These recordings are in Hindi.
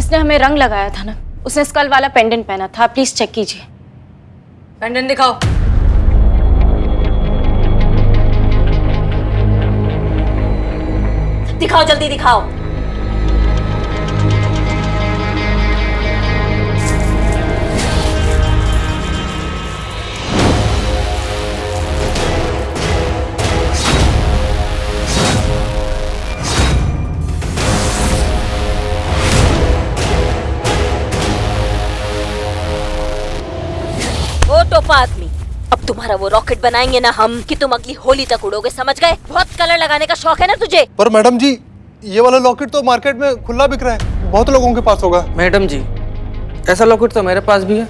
जिसने हमें रंग लगाया था ना, उसने स्कल वाला पेंडेंट पहना था। प्लीज चेक कीजिए। पेंडेंट दिखाओ। दिखाओ, जल्दी दिखाओ। ओ टोपा आदमी, अब तुम्हारा वो रॉकेट बनाएंगे ना हम कि तुम अगली होली तक उड़ोगे, समझ गए? बहुत कलर लगाने का शौक है ना तुझे? पर मैडम जी, ये वाला लॉकेट तो मार्केट में खुला बिक रहा है, बहुत लोगों के पास होगा। मैडम जी, ऐसा लॉकेट तो मेरे पास भी है।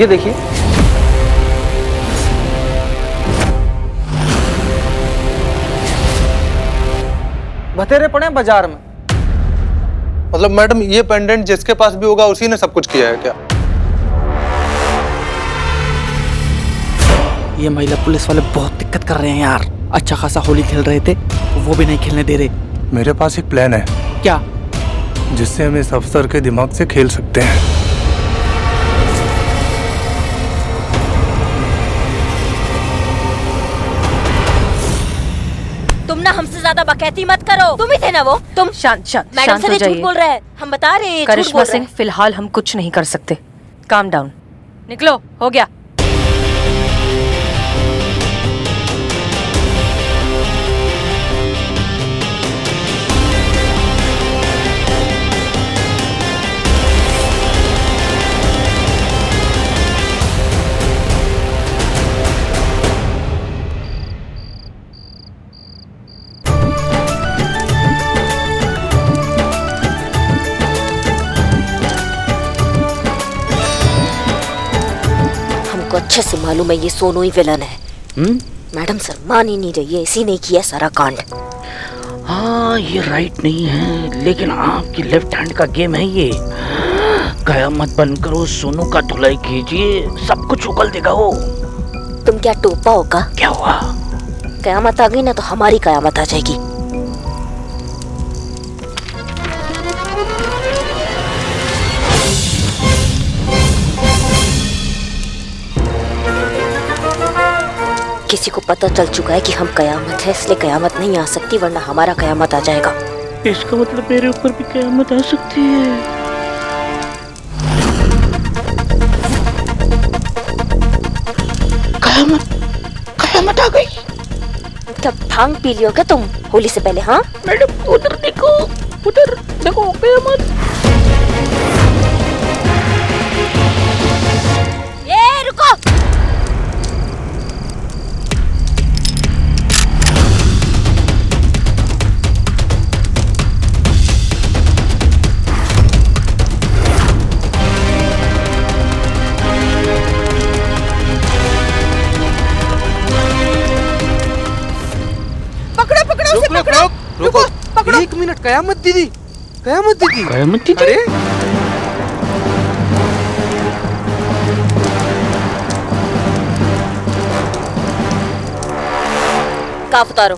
ये देखिए। बतेरे पड़े हैं बाजार में। मतलब मैडम, ये पेंडेंट जिसके पास भी होगा उसी ने सब कुछ किया है क्या? ये महिला पुलिस वाले बहुत दिक्कत कर रहे हैं यार। अच्छा खासा होली खेल रहे थे, वो भी नहीं खेलने दे रहे। मेरे पास एक प्लान है। क्या? जिससे हम इस अफसर के दिमाग से खेल सकते हैं। तुम ना हमसे ज्यादा बकैती मत करो। तुम ही थे ना वो? तुम शांत शांत मैडम शांत से हो झूठ जाइए। बोल रहे हैं, हम बता रहे हैं। करिश्मा सिंह, फिलहाल हम कुछ नहीं कर सकते। Calm down. निकलो, हो गया। हमको अच्छे से मालूम है ये सोनू ही विलन है। मैडम सर मान ही नहीं रही है, इसी ने किया सारा कांड। हाँ, ये राइट नहीं है, लेकिन आपकी लेफ्ट हैंड का गेम है ये। कयामत बंद करो, सोनू का धुलाई कीजिए, सब कुछ उगल देगा वो। तुम क्या टोपा होगा? क्या हुआ? कयामत आ गई ना तो हमारी कयामत आ जाएगी। किसी को पता चल चुका है कि हम कयामत है, इसलिए कयामत नहीं आ सकती, वरना हमारा कयामत आ जाएगा। इसका मतलब मेरे ऊपर भी कयामत आ सकती है। कयामत आ गई। क्या भांग पी लियो क्या तुम होली से पहले? हाँ मैडम, उधर देखो, उधर देखो, कयामत। ये रुको। रुको, एक मिनट। कयामत दीदी, कयामत दीदी, कयामत दीदी। अरे स्कार्फ उतारो,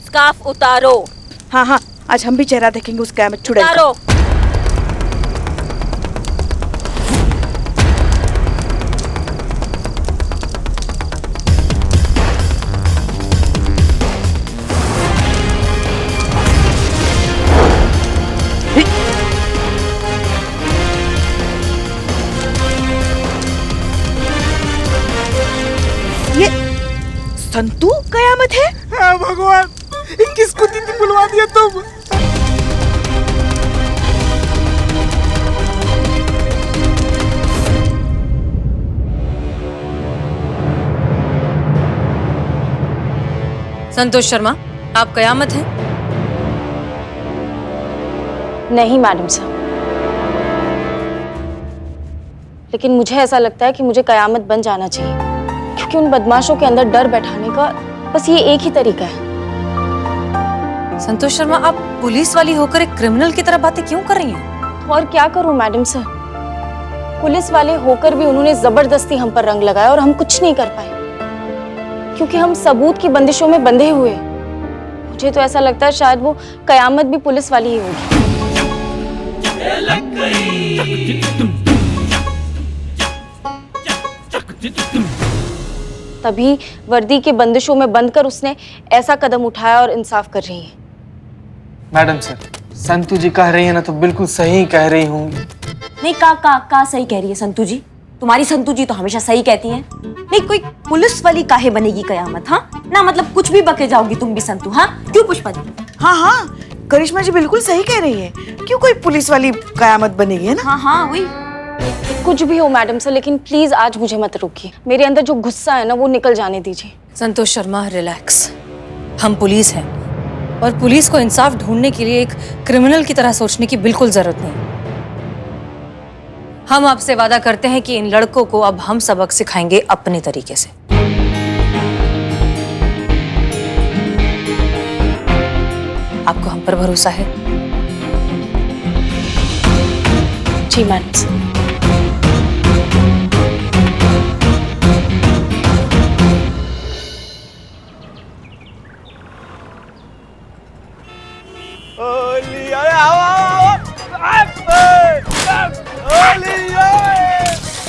स्कार्फ उतारो। हाँ हाँ, आज हम भी चेहरा देखेंगे उस कयामत चुड़ैल का। उतारो। ये संतू कयामत है? हाँ भगवान, किसको दीदी बुलवा दिया तुम? संतोष शर्मा, आप कयामत हैं? नहीं मैडम साहब, लेकिन मुझे ऐसा लगता है कि मुझे कयामत बन जाना चाहिए, क्योंकि उन बदमाशों के अंदर डर बैठाने का बस ये एक ही तरीका है। संतोष शर्मा, आप पुलिस वाली होकर एक क्रिमिनल की तरह बातें क्यों कर रही हैं? तो और क्या करूं मैडम सर, पुलिस वाले होकर भी उन्होंने जबरदस्ती हम पर रंग लगाया और हम कुछ नहीं कर पाए, क्योंकि हम सबूत की बंदिशों में बंधे हुए। मुझे तो ऐसा लगता है शायद वो कयामत भी पुलिस वाली ही होगी। तभी वर्दी के बंदिशों में बंद कर उसने ऐसा कदम उठाया और इंसाफ कर रही है। मैडम सर, संतू जी कह रही है ना तो बिल्कुल सही कह रही होंगी। नहीं, का सही कह रही है संतू जी। तुम्हारी संतू जी तो हमेशा सही कहती हैं। नहीं, कोई पुलिस वाली काहे बनेगी कयामत? हाँ ना, मतलब कुछ भी बके जाओगी तुम भी संतू। हाँ क्यों पुष्पा जी? हाँ हाँ, करिश्मा जी बिल्कुल सही कह रही है। क्यों कोई पुलिस वाली कयामत बनेगी, है ना? हाँ हाँ वही। कुछ भी हो मैडम सर, लेकिन प्लीज आज मुझे मत रोकिए। मेरे अंदर जो गुस्सा है ना वो निकल जाने दीजिए। संतोष शर्मा, रिलैक्स। हम पुलिस हैं और पुलिस को इंसाफ ढूंढने के लिए एक क्रिमिनल की तरह सोचने की बिल्कुल जरूरत नहीं। हम आपसे वादा करते हैं कि इन लड़कों को अब हम सबक सिखाएंगे अपने तरीके से। आपको हम पर भरोसा है? जी मैडम सर।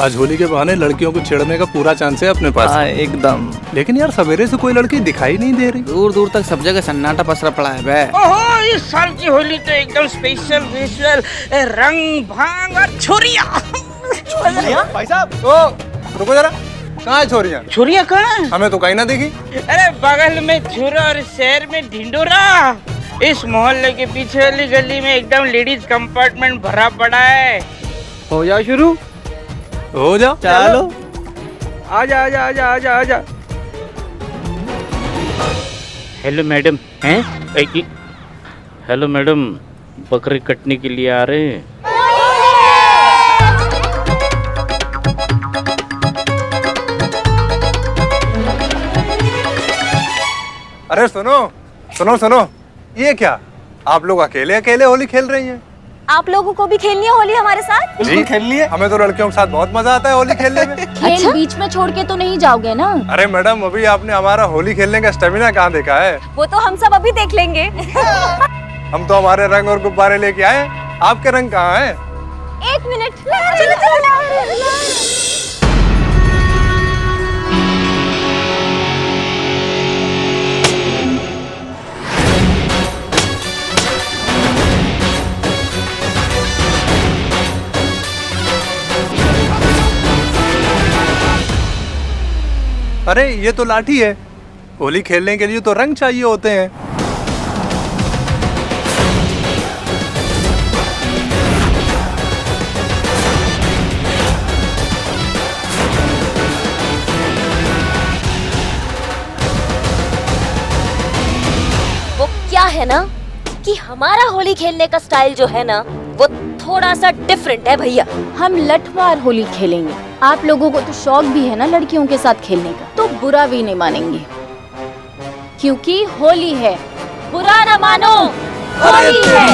आज होली के बहाने लड़कियों को छेड़ने का पूरा चांस है अपने पास। एकदम। लेकिन यार सवेरे से कोई लड़की दिखाई नहीं दे रही। दूर दूर तक सब जगह सन्नाटा पसरा पड़ा है बे। ओहो, इस साल की होली तो एकदम स्पेशल विजुअल, रंग भांग और छुरिया। भाई साहब, ओ रुको जरा, कहाँ है छोरियाँ? छुरिया कहाँ है? हमें तो कहीं ना दिखी। अरे बगल में छुरा और शहर में ढिंडोरा। इस मोहल्ले के पीछे वाली गली में एकदम लेडीज कंपार्टमेंट भरा पड़ा है। हो जाओ शुरू। हो जाओ। चलो। आजा आजा आजा आजा आजा। Hello madam. हैं? हेलो मैडम, बकरी कटने के लिए आ रहे हैं? अरे सुनो सुनो सुनो, ये क्या? आप लोग अकेले अकेले होली खेल रही हैं? आप लोगों को भी खेलनी है होली हमारे साथ? जी खेल लिए। हमें तो लड़कियों के साथ बहुत मजा आता है होली खेलने में। खेल बीच में छोड़ के तो नहीं जाओगे ना? अरे मैडम, अभी आपने हमारा होली खेलने का स्टेमिना कहाँ देखा है? वो तो हम सब अभी देख लेंगे। हम तो हमारे रंग और गुब्बारे लेके आए, आपके रंग कहाँ है? एक मिनट। चलो चलो। अरे ये तो लाठी है। होली खेलने के लिए तो रंग चाहिए होते हैं। वो क्या है ना कि हमारा होली खेलने का स्टाइल जो है ना वो थोड़ा सा डिफरेंट है भैया। हम लठमार होली खेलेंगे। आप लोगों को तो शौक भी है ना लड़कियों के साथ खेलने का, तो बुरा भी नहीं मानेंगे क्योंकि होली है। बुरा ना मानो, होली है।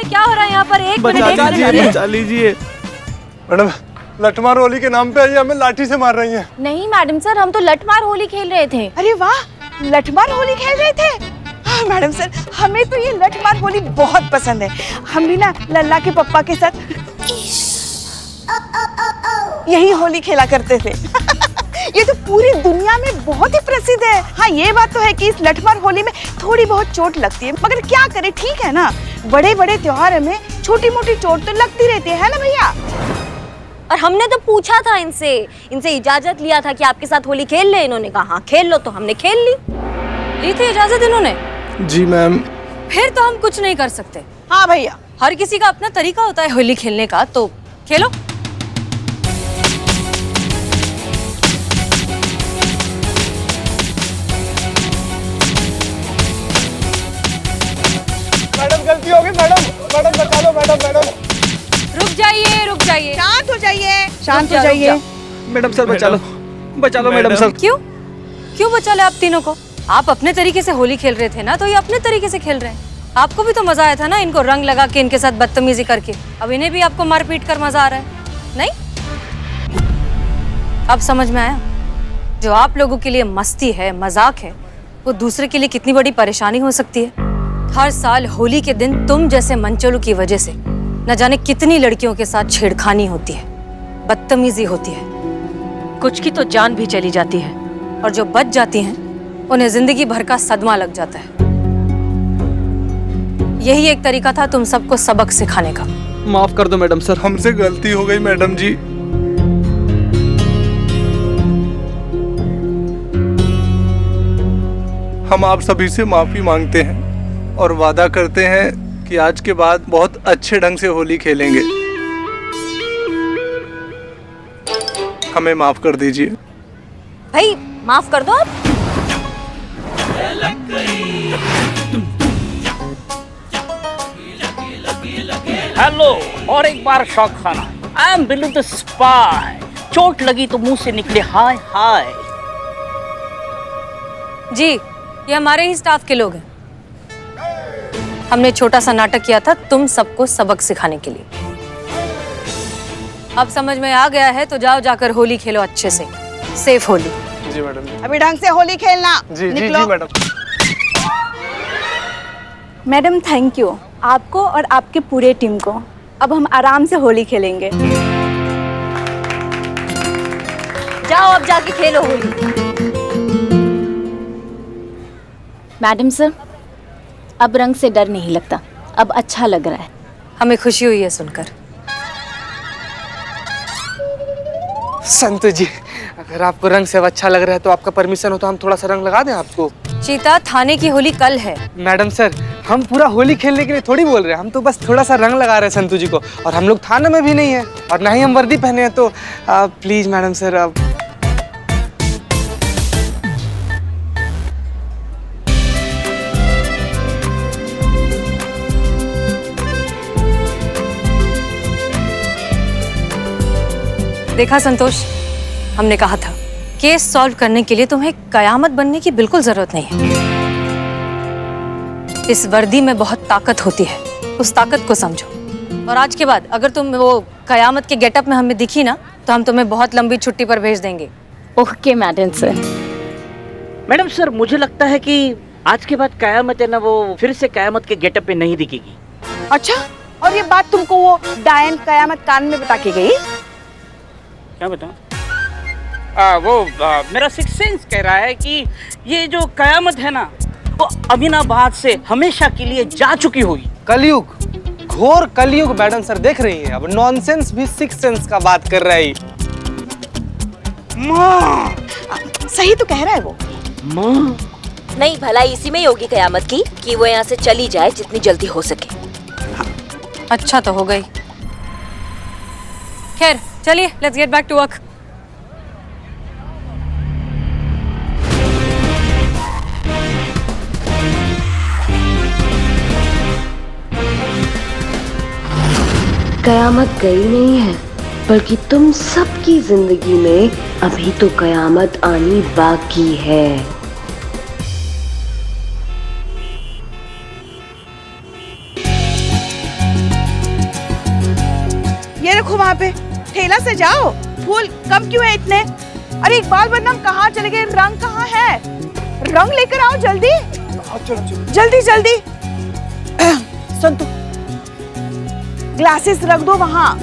क्या हो रहा है यहाँ पर? एक मिनट। बचा लीजिए। मैडम, लठमार होली के नाम पे ये हमें लाठी से मार रही हैं। नहीं मैडम सर, हम तो लठमार होली खेल रहे थे। अरे वाह, लठमार होली खेल रहे थे। हाँ, मैडम सर, हमें तो ये लठमार होली बहुत पसंद है। हम भी ना लल्ला के पप्पा के साथ यही होली खेला करते थे। ये तो पूरी दुनिया में बहुत ही प्रसिद्ध है। हाँ, ये बात तो है कि इस लठमार होली में थोड़ी बहुत चोट लगती है, मगर क्या करे, ठीक है ना। बड़े बड़े त्योहार में छोटी मोटी चोट तो लगती रहती है ना भैया। और हमने तो पूछा था इनसे इजाजत लिया था कि आपके साथ होली खेल ले। इन्होंने कहा हाँ खेल लो, तो हमने खेल ली थी इजाजत इन्होंने। जी मैम। फिर तो हम कुछ नहीं कर सकते। हाँ भैया, हर किसी का अपना तरीका होता है होली खेलने का, तो खेलो। मैडम गलती हो गई मैडम। मैडम बचा लो मैडम। मैडम रुक जाइए। शांत हो जाइए, शांत हो जाइए। मैडम सर बचा लो मैडम सर। क्यों बचा ले आप तीनों को? आप अपने तरीके से होली खेल रहे थे ना, तो ये अपने तरीके से खेल रहे हैं। आपको भी तो मजा आया था ना इनको रंग लगा के, इनके साथ बदतमीजी करके। अब इन्हें भी आपको मारपीट कर मजा आ रहा है, नहीं? अब समझ में आया, जो आप लोगों के लिए मस्ती है, मजाक है, वो दूसरे के लिए कितनी बड़ी परेशानी हो सकती है। हर साल होली के दिन तुम जैसे मंचलों की वजह से न जाने कितनी लड़कियों के साथ छेड़खानी होती है, बदतमीजी होती है, कुछ की तो जान भी चली जाती है, और जो बच जाती हैं उन्हें जिंदगी भर का सदमा लग जाता है। यही एक तरीका था तुम सबको सबक सिखाने का। माफ कर दो मैडम सर। हमसे गलती हो गई मैडम जी। हम आप सभी से माफी मांगते हैं और वादा करते हैं कि आज के बाद बहुत अच्छे ढंग से होली खेलेंगे। हमें माफ कर दीजिए। भाई माफ कर दो आप। हेलो, और एक बार शौक खाना। I am Billu the spy. चोट लगी तो मुंह से निकले हाय हाय। जी, ये हमारे ही स्टाफ के लोग हैं। हमने छोटा सा नाटक किया था तुम सबको सबक सिखाने के लिए। अब समझ में आ गया है तो जाओ जाकर होली खेलो अच्छे से। सेफ होली। जी मैडम। अभी ढंग से होली खेलना। जी जी निकलो। जी मैडम। मैडम थैंक यू आपको और आपके पूरे टीम को। अब हम आराम से होली खेलेंगे। जाओ अब जाके खेलो होली। मैडम सर, अब रंग से डर नहीं लगता, अब अच्छा लग रहा है। हमें खुशी हुई है सुनकर। संतु जी, अगर आपको रंग से अच्छा लग रहा है तो आपका परमिशन हो तो हम थोड़ा सा रंग लगा दें आपको। चीता, थाने की होली कल है। मैडम सर, हम पूरा होली खेलने के लिए थोड़ी बोल रहे हैं, हम तो बस थोड़ा सा रंग लगा रहे हैं संतु जी को। और हम लोग थाने में भी नहीं है और ना ही हम वर्दी पहने हैं, तो प्लीज मैडम सर अब। देखा संतोष, हमने कहा था केस सॉल्व करने के लिए तुम्हें कयामत बनने की बिल्कुल जरूरत नहीं है। इस वर्दी में बहुत ताकत होती है, उस ताकत को समझो। और आज के बाद अगर तुम वो कयामत के गेटअप में हमें दिखी ना, तो हम तुम्हें बहुत लंबी छुट्टी पर भेज देंगे। Okay madam sir. Madam sir, मुझे लगता है कि आज के बाद कयामत है ना, वो फिर से कयामत के गेटअप पे नहीं दिखेगी। अच्छा, और ये बात तुमको वो डायन कयामत कान में बता के गई? क्या बताऊं? मेरा सिक्स सेंस कह रहा है कि ये जो कयामत है ना, वो अमीनाबाद से हमेशा के लिए जा चुकी हुई। कलयुग, घोर कलयुग मैडम सर, देख रही हैं? अब नॉनसेंस भी सिक्स सेंस का बात कर रही। माँ, सही तो कह रहा है वो। माँ, नहीं, भलाई इसी में होगी कयामत की कि वो यहाँ से चली जाए जितनी जल्दी हो सके। अच्छा तो हो गई। खैर चलिए, let's get back to work. कयामत गई नहीं है, बल्कि तुम सबकी जिंदगी में अभी तो कयामत आनी बाकी है। ये रखो वहाँ पे, ठेला से जाओ। फूल कम क्यों है इतने? अरे इकबाल बदनाम कहाँ चले गए? रंग कहाँ है? रंग लेकर आओ जल्दी। चलो जल्दी जल्दी। संतु, ग्लासेस रख दो वहाँ।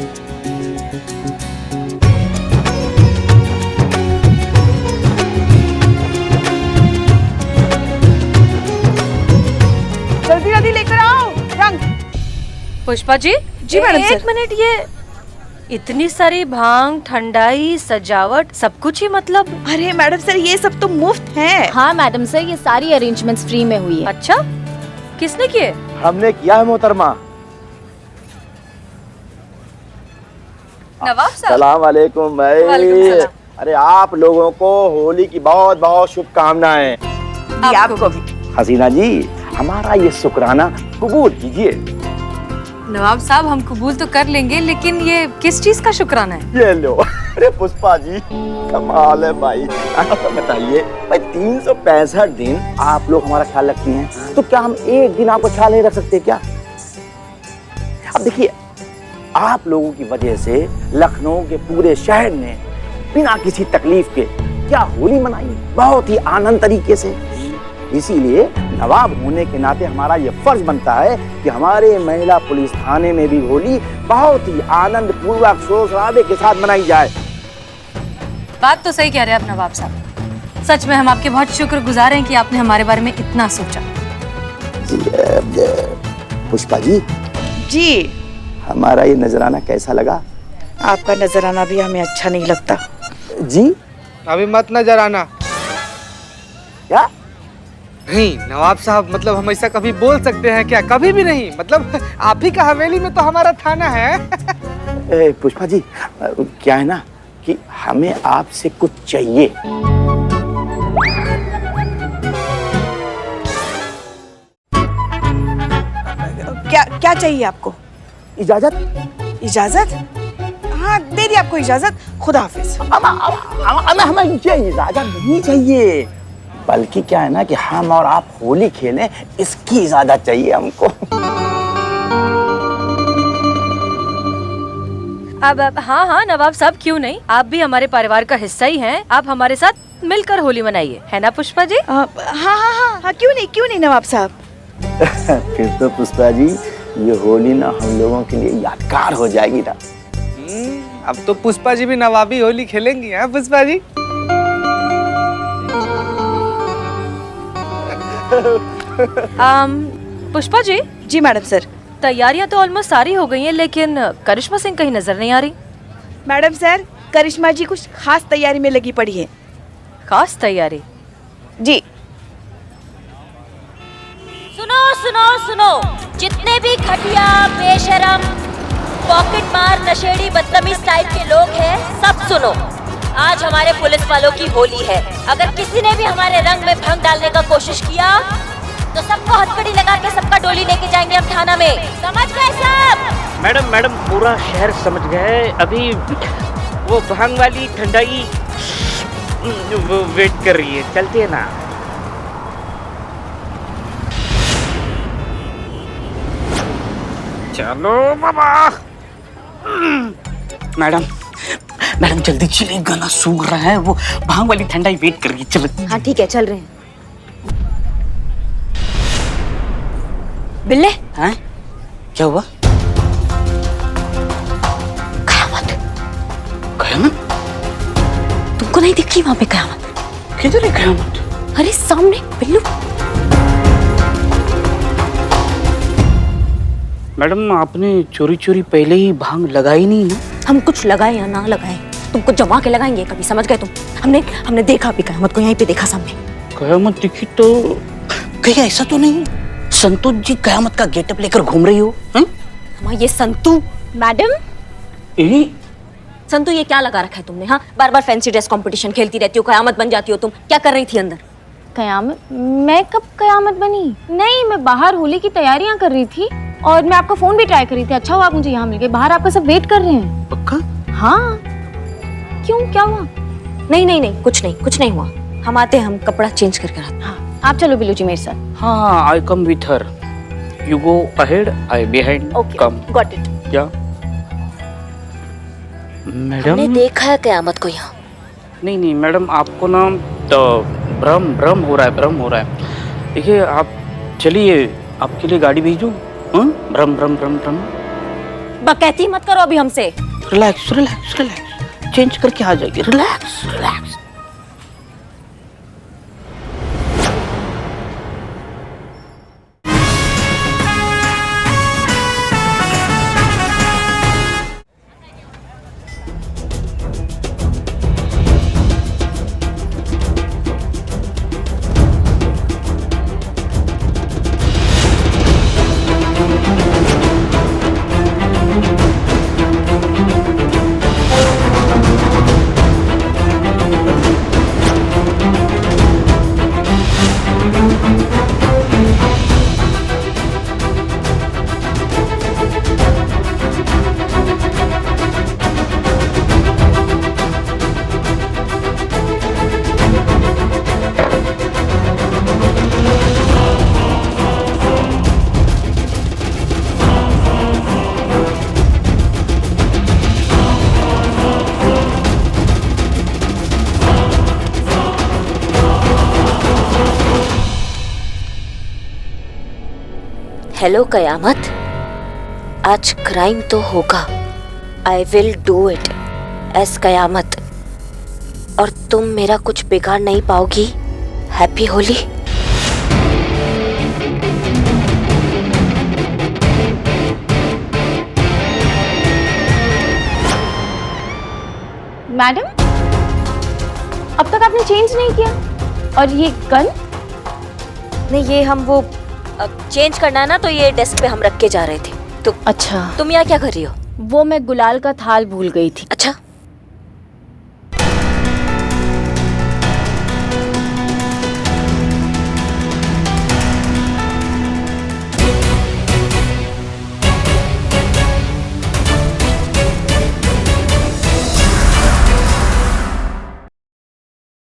जल्दी जल्दी लेकर आओ रंग। पुष्पा जी। जी मैडम सर। एक मिनट, ये इतनी सारी भांग, ठंडाई, सजावट, सब कुछ ही मतलब? अरे मैडम सर, ये सब तो मुफ्त है। हाँ मैडम सर, ये सारी अरेंजमेंट्स फ्री में हुई है। अच्छा, किसने किए? हमने किया है मोहतरमा। नवाब साहब। सलाम वालेकुम भाई। वालेकुम सलाम। अरे आप लोगों को होली की बहुत बहुत शुभकामनाएं। आपको भी। हसीना जी, हमारा ये शुक्राना कबूल कीजिए। नवाब साहब, हम कबूल तो कर लेंगे, लेकिन ये किस चीज का शुक्राना है? ये लो। अरे पुष्पा जी कमाल है भाई। बताइए भाई 365 दिन आप लोग हमारा ख्याल रखती हैं, तो क्या हम एक दिन आपका ख्याल नहीं रख सकते क्या? अब देखिए, आप लोगों की वजह से लखनऊ के पूरे शहर ने बिना किसी तकलीफ के क्या होली मनाई, बहुत ही आनंद तरीके से। इसीलिए नवाब होने के नाते हमारा ये फर्ज बनता है कि हमारे महिला पुलिस थाने में भी होली बहुत ही आनंद पूर्वक शोर शराबे के साथ मनाई जाए। बात तो सही कह रहे हैं आप नवाब साहब। सच में हम आपके बहुत शुक्रगुजार हैं कि आपने हमारे बारे में इतना सोचा। पुष्पा जी जी, हमारा ये नजराना कैसा लगा? आपका नजराना भी हमें अच्छा नहीं लगता जी। अभी मत नजर आना। क्या? नहीं नवाब साहब, मतलब हम ऐसा कभी बोल सकते हैं क्या? कभी भी नहीं। मतलब आप ही का हवेली में तो हमारा थाना है। पुष्पा जी, क्या है ना कि हमें आपसे कुछ चाहिए। क्या चाहिए आपको? इजाजत। इजाजत? हाँ, दे दी आपको इजाजत। खुदा हाफिज। हमें ये इजाजत नहीं चाहिए, बल्कि क्या है ना कि हम और आप होली खेलें, इसकी इजाजत चाहिए हमको। अब हाँ हाँ नवाब साहब, क्यों नहीं, आप भी हमारे परिवार का हिस्सा ही हैं। आप हमारे साथ मिलकर होली मनाइए, है ना पुष्पा जी? हाँ हाँ हाँ हाँ, क्यों नहीं नवाब साहब। फिर तो पुष्पा जी ये होली ना हम लोगों के लिए यादगार हो जाएगी ना। अब तो पुष्पा जी भी नवाबी होली खेलेंगी, हैं पुष्पा जी? पुष्पा जी। जी मैडम सर। तैयारियां तो ऑलमोस्ट सारी हो गई हैं, लेकिन करिश्मा सिंह कहीं नजर नहीं आ रही। मैडम सर, करिश्मा जी कुछ खास तैयारी में लगी पड़ी है। खास तैयारी? जी। सुनो सुनो सुनो, जितने भी घटिया, बेशरम, पॉकेट मार, नशेड़ी, बदतमीज टाइप के लोग हैं, सब सुनो। आज हमारे पुलिस वालों की होली है। अगर किसी ने भी हमारे रंग में भंग डालने का कोशिश किया तो सबको हथकड़ी लगा के सबका डोली लेके जाएंगे हम थाना में। समझ गए सब? मैडम पूरा शहर समझ गए। अभी वो भांग वाली ठंडाई वो वेट कर रही है, चलती है ना। चलो बाबा। मैडम जल्दी चलिए, गला सूख रहा है। वो भांग वाली ठंडाई वेट कर रही है, चलो। हाँ ठीक है, चल रहे हैं। बिल्ले, हैं? क्या हुआ? कयामत? तुमको नहीं दिख रही वहां पे कयामत? किधर है कयामत? अरे सामने बिल्लू। मैडम आपने चोरी चोरी पहले ही भांग लगाई नहीं ना? हम कुछ लगाए या ना लगाए, तुमको जमा के लगाएंगे कभी, समझ गए तुम? हमने देखा भी कयामत को, यहीं पे देखा सामने। कयामत दिखी तो कहीं ऐसा तो नहीं संतोष जी कयामत का गेटअप लेकर घूम रही हो? ये संतू मैडम, संतू ये क्या लगा रखा है तुमने? हाँ, बार बार फैंसी ड्रेस कंपटीशन खेलती रहती हो, कयामत बन जाती हो तुम। क्या कर रही थी अंदर? कयामत? मैं कब कयामत बनी? नहीं, मैं बाहर होली की तैयारियां कर रही थी और मैं आपका फोन भी ट्राई कर रही थी। अच्छा हुआ आप मुझे यहाँ मिल गए, बाहर आपका सब वेट कर रहे हैं। पक्का? हाँ। क्यों, क्या हुआ? नहीं, कुछ नहीं हुआ। हम आते हैं, हम कपड़ा चेंज करके आते हैं। हाँ, आप चलो बिल्लू जी मेरे साथ। हाँ, I come with her. You go ahead, I behind. Come. Got it. क्या मैडम? हमने देखा है कयामत को यहाँ। नहीं मैडम, आपको ना तो भ्रम हो रहा है। देखिए आप चलिए, आपके लिए गाड़ी भेजूं? भ्रम बकैती मत करो अभी हमसे। रिलैक्स, चेंज करके आ जाएगी। रिलैक्स। हेलो कयामत, आज क्राइम तो होगा। I will do it as Qayamat, और तुम मेरा कुछ बिगाड़ नहीं पाओगी। हैप्पी होली। मैडम, अब तक आपने चेंज नहीं किया। और ये गन? नहीं, ये हम वो चेंज करना है ना, तो ये डेस्क पे हम रख के जा रहे थे। तो अच्छा, तुम यहाँ क्या कर रही हो? वो मैं गुलाल का थाल भूल गई थी। अच्छा,